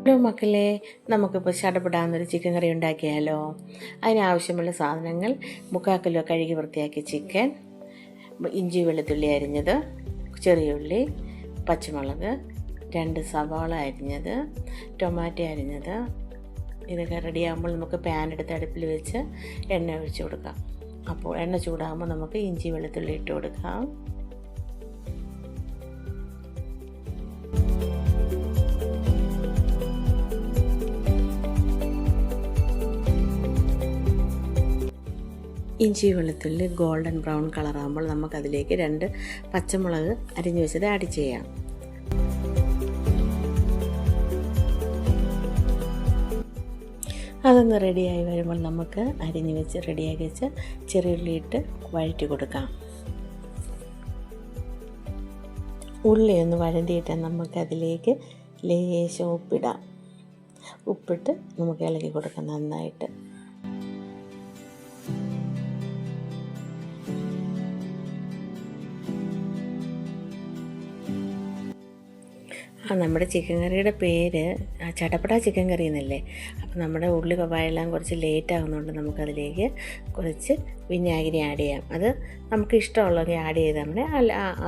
Hello മക്കളെ, നമുക്കിപ്പോൾ ചടപടാന്നൊരു chicken കറി ഉണ്ടാക്കിയാലോ. അതിനാവശ്യമുള്ള സാധനങ്ങൾ: 3/4 കിലോ കഴുകി വൃത്തിയാക്കിയ ചിക്കൻ, ഇഞ്ചി വെളുത്തുള്ളി അരിഞ്ഞത്, ചെറിയ ഉള്ളി, പച്ചമുളക്, 2 സവാള അരിഞ്ഞത്, ടൊമാറ്റോ അരിഞ്ഞത്. ഇതൊക്കെ റെഡിയാകുമ്പോൾ നമുക്ക് പാൻ എടുത്ത് അടുപ്പിൽ വെച്ച് എണ്ണ ഒഴിച്ച് കൊടുക്കാം. അപ്പോൾ എണ്ണ ചൂടാകുമ്പോൾ നമുക്ക് ഇഞ്ചി വെളുത്തുള്ളി ഇട്ട് കൊടുക്കാം. ഇഞ്ചി വെളുത്തുള്ളി ഗോൾഡൻ ബ്രൗൺ കളറാകുമ്പോൾ നമുക്കതിലേക്ക് 2 പച്ചമുളക് അരിഞ്ഞു വെച്ചത് ആഡ് ചെയ്യാം. അതൊന്ന് റെഡിയായി വരുമ്പോൾ നമുക്ക് അരിഞ്ഞു വെച്ച് റെഡിയാക്കി വെച്ച് ചെറിയുള്ളി ഇട്ട് വഴറ്റി കൊടുക്കാം. ഉള്ളി ഒന്ന് വഴണ്ടിയിട്ട് നമുക്കതിലേക്ക് ലേശം ഉപ്പിടാം. ഉപ്പിട്ട് നമുക്ക് ഇളക്കി കൊടുക്കാം നന്നായിട്ട്. നമ്മുടെ ചിക്കൻ കറിയുടെ പേര് ചടപട ചിക്കൻ കറി എന്നല്ലേ. അപ്പോൾ നമ്മുടെ ഉള്ളി വഴലാൻ കുറച്ച് ലേറ്റ് ആകുന്നതുകൊണ്ട് നമുക്കതിലേക്ക് കുറച്ച് വിനാഗിരി ആഡ് ചെയ്യാം. അത് നമുക്ക് ഇഷ്ടമുള്ളവർ ആഡ് ചെയ്താൽ മതി,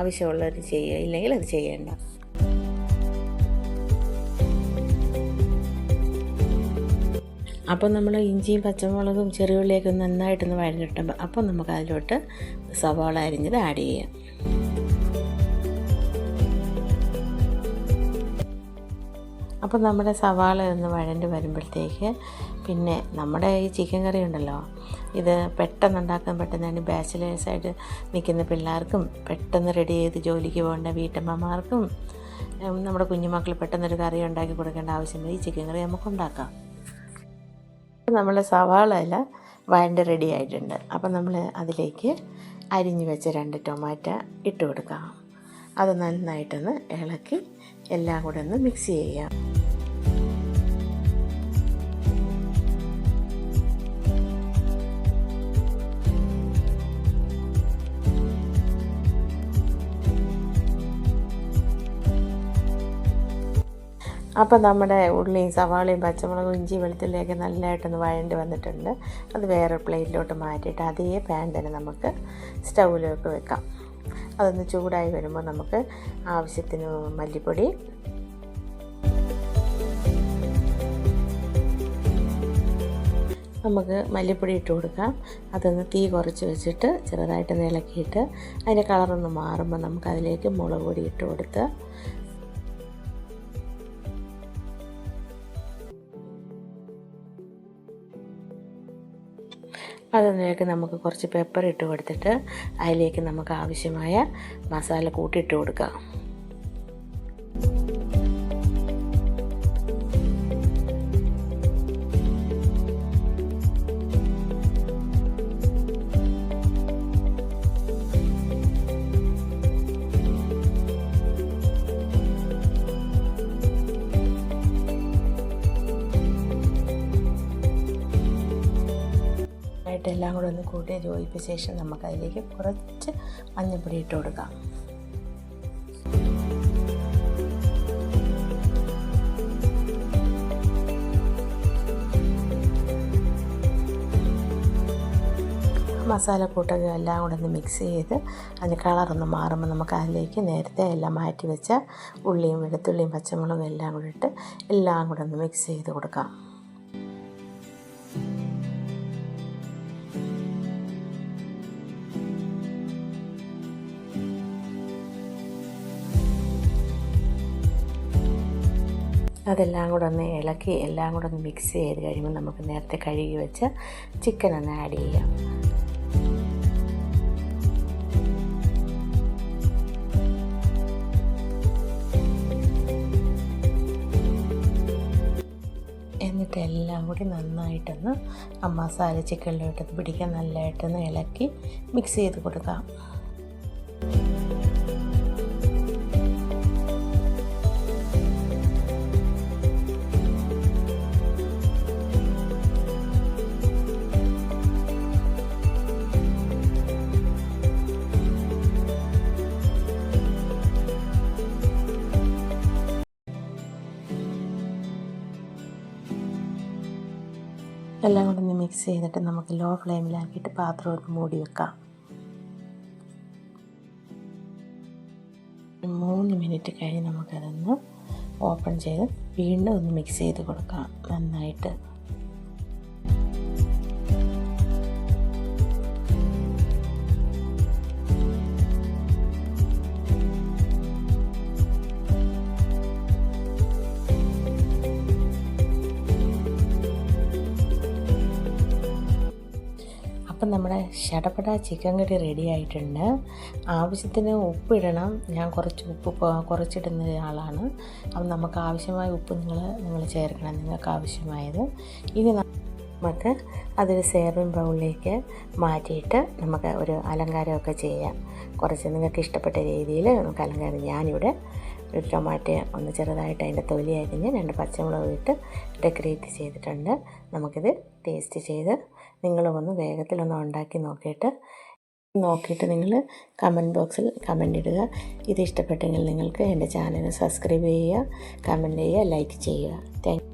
ആവശ്യമുള്ളവർ ചെയ്യുക, ഇല്ലെങ്കിൽ അത് ചെയ്യേണ്ട. അപ്പോൾ നമ്മൾ ഇഞ്ചിയും പച്ചമുളകും ചെറിയുള്ളിയൊക്കെ നന്നായിട്ടൊന്ന് വഴറ്റിട്ടുമ്പോൾ അപ്പോൾ നമുക്ക് അതിലോട്ട് സവാള അരിഞ്ഞത് ആഡ് ചെയ്യാം. അപ്പോൾ നമ്മുടെ സവാള ഒന്ന് വഴണ്ടി വരുമ്പോഴത്തേക്ക് പിന്നെ നമ്മുടെ ഈ ചിക്കൻ കറി ഉണ്ടല്ലോ, ഇത് പെട്ടെന്ന് ഉണ്ടാക്കാൻ പറ്റുന്നതിന് ബാച്ചിലേഴ്സായിട്ട് നിൽക്കുന്ന പിള്ളേർക്കും, പെട്ടെന്ന് റെഡി ചെയ്ത് ജോലിക്ക് പോകേണ്ട വീട്ടമ്മമാർക്കും, നമ്മുടെ കുഞ്ഞുമക്കൾ പെട്ടെന്നൊരു കറി ഉണ്ടാക്കി കൊടുക്കേണ്ട ആവശ്യമില്ല. ഈ ചിക്കൻ കറി നമുക്ക് ഉണ്ടാക്കാം. നമ്മൾ സവാള വഴണ്ടി റെഡി ആയിട്ടുണ്ട്. അപ്പോൾ നമ്മൾ അതിലേക്ക് അരിഞ്ഞു വെച്ച 2 ടൊമാറ്റോ ഇട്ട് കൊടുക്കാം. അത് നന്നായിട്ടൊന്ന് ഇളക്കി എല്ലാം കൂടെ ഒന്ന് മിക്സ് ചെയ്യാം. അപ്പോൾ നമ്മുടെ ഉള്ളിയും സവാളയും പച്ചമുളകും ഇഞ്ചി വെളുത്തുള്ളിയൊക്കെ നല്ലതായിട്ടൊന്ന് വഴണ്ടി വന്നിട്ടുണ്ട്. അത് വേറെ പ്ലേറ്റിലോട്ട് മാറ്റിയിട്ട് അതേ പാൻ തന്നെ നമുക്ക് സ്റ്റൗവിലേക്ക് വെക്കാം. അതൊന്ന് ചൂടായി വരുമ്പോൾ നമുക്ക് ആവശ്യത്തിന് മല്ലിപ്പൊടി, നമുക്ക് മല്ലിപ്പൊടി ഇട്ട് കൊടുക്കാം. അതൊന്ന് തീ കുറച്ച് വെച്ചിട്ട് ചെറുതായിട്ട് ഇളക്കിയിട്ട് അതിൻ്റെ കളറൊന്ന് മാറുമ്പോൾ നമുക്കതിലേക്ക് മുളക് പൊടി ഇട്ട് കൊടുത്ത് അതിലേക്ക് നമുക്ക് കുറച്ച് പെപ്പർ ഇട്ട് കൊടുത്തിട്ട് അതിലേക്ക് നമുക്ക് ആവശ്യമായ മസാല കൂട്ടിയിട്ട് കൊടുക്കാം. എല്ലാം കൂടെ ഒന്ന് കൂട്ടി യോജിപ്പിച്ച ശേഷം നമുക്കതിലേക്ക് കുറച്ച് മഞ്ഞൾപ്പൊടി ഇട്ട് കൊടുക്കാം. മസാലക്കൂട്ടൊക്കെ എല്ലാം കൂടെ ഒന്ന് മിക്സ് ചെയ്ത് അതിന് കളറൊന്ന് മാറുമ്പോൾ നമുക്ക് അതിലേക്ക് നേരത്തെ എല്ലാം മാറ്റി വെച്ച ഉള്ളിയും വെളുത്തുള്ളിയും പച്ചമുളകും എല്ലാം കൂടെ ഇട്ട് എല്ലാം കൂടെ ഒന്ന് മിക്സ് ചെയ്ത് കൊടുക്കാം. അതെല്ലാം കൂടെ ഒന്ന് ഇളക്കി എല്ലാം കൂടെ ഒന്ന് മിക്സ് ചെയ്ത് കഴിയുമ്പോൾ നമുക്ക് നേരത്തെ കഴുകി വെച്ച് ചിക്കൻ ഒന്ന് ആഡ് ചെയ്യാം. എന്നിട്ട് എല്ലാം കൂടി നന്നായിട്ടൊന്ന് ആ മസാല ചിക്കനിലോട്ട് പിടിക്കാൻ നല്ലതായിട്ടൊന്ന് ഇളക്കി മിക്സ് ചെയ്ത് കൊടുക്കാം. എല്ലാം കൂടെ ഒന്ന് മിക്സ് ചെയ്തിട്ട് നമുക്ക് ലോ ഫ്ലെയിമിലാക്കിയിട്ട് പാത്രം ഒന്ന് മൂടി വെക്കാം. 3 മിനിറ്റ് കഴിഞ്ഞ് നമുക്കതൊന്ന് ഓപ്പൺ ചെയ്ത് വീണ്ടും ഒന്ന് മിക്സ് ചെയ്ത് കൊടുക്കാം നന്നായിട്ട്. അപ്പം നമ്മുടെ ശടപട ചിക്കൻ കറി റെഡി ആയിട്ടുണ്ട്. ആവശ്യത്തിന് ഉപ്പ് ഇടണം. ഞാൻ കുറച്ച് ഉപ്പ് കുറച്ചിടുന്ന ആളാണ്. അപ്പം നമുക്ക് ആവശ്യമായ ഉപ്പ് നിങ്ങൾ ചേർക്കണം, നിങ്ങൾക്ക് ആവശ്യമായത്. ഇനി നമുക്ക് അതൊരു സെർവിങ് ബൗളിലേക്ക് മാറ്റിയിട്ട് നമുക്ക് ഒരു അലങ്കാരമൊക്കെ ചെയ്യാം. കുറച്ച് നിങ്ങൾക്ക് ഇഷ്ടപ്പെട്ട രീതിയിൽ നമുക്ക് അലങ്കാരം. ഞാനിവിടെ ഒരു ടൊമാറ്റോ ഒന്ന് ചെറുതായിട്ട് അതിൻ്റെ തൊലി അരിഞ്ഞ് 2 പച്ചമുളക് ഇട്ട് ഡെക്കറേറ്റ് ചെയ്തിട്ടുണ്ട്. നമുക്കിത് ടേസ്റ്റ് ചെയ്ത് നിങ്ങളുമൊന്ന് വേഗത്തിലൊന്ന് ഉണ്ടാക്കി നോക്കിയിട്ട് നിങ്ങൾ കമൻറ്റ് ബോക്സിൽ കമൻ്റ് ഇടുക. ഇത് ഇഷ്ടപ്പെട്ടെങ്കിൽ നിങ്ങൾക്ക് എൻ്റെ ചാനൽ സബ്സ്ക്രൈബ് ചെയ്യുക, കമൻറ്റ് ചെയ്യുക, ലൈക്ക് ചെയ്യുക. Thank you.